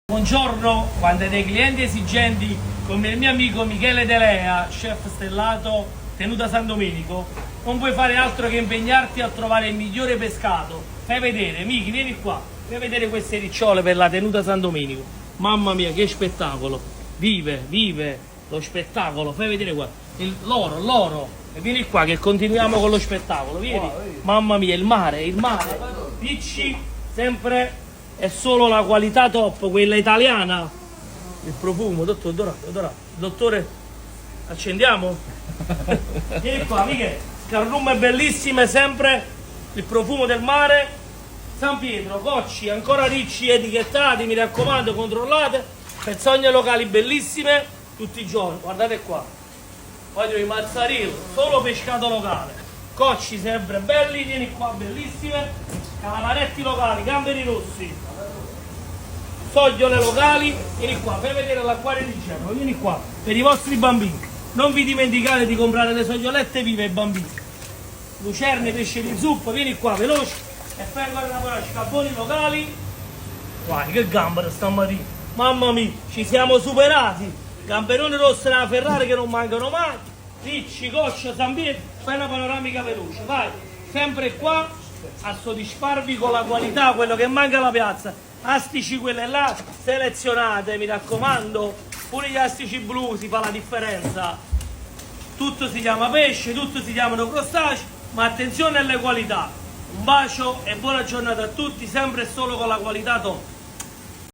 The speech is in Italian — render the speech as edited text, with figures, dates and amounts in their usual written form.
Buongiorno, quando dei clienti esigenti come il mio amico Michele De Lea, chef stellato Tenuta San Domenico, non puoi fare altro che impegnarti a trovare il migliore pescato. Fai vedere, Michi, vieni qua, fai vedere queste ricciole per la Tenuta San Domenico. Mamma mia, che spettacolo! Vive lo spettacolo, fai vedere qua, l'oro. E vieni qua che continuiamo con lo spettacolo, vieni. Mamma mia, il mare. Dici sempre è solo la qualità top, quella italiana. Il profumo, dottore. Dottore, accendiamo? Vieni qua, Michele. Carrum è bellissima, sempre il profumo del mare. San Pietro, cocci, ancora ricci, etichettati, mi raccomando, controllate. Pezzogne locali bellissime, tutti i giorni. Guardate qua. Poi trovi mazzarillo, solo pescato locale. Cocci sempre belli, vieni qua, bellissime. Calamaretti locali, gamberi rossi. Sogliole locali, vieni qua, fai vedere l'acquario di Genova, vieni qua, per i vostri bambini. Non vi dimenticate di comprare le sogliolette vive ai bambini. Lucerne, pesce di zuppa, vieni qua, veloce. E fai guardare scapponi locali. Guarda che gambero stamattina. Mamma mia, ci siamo superati. Gamberoni rossi nella Ferrari che non mancano mai. Ricci, Coccia, San Pietro, fai una panoramica veloce, vai. Sempre qua a soddisfarvi con la qualità, quello che manca alla piazza. Astici quelle là, selezionate, mi raccomando. Pure gli astici blu si fa la differenza. Tutto si chiama pesce, tutto si chiamano crostacei, ma attenzione alle qualità. Un bacio e buona giornata a tutti, sempre e solo con la qualità top.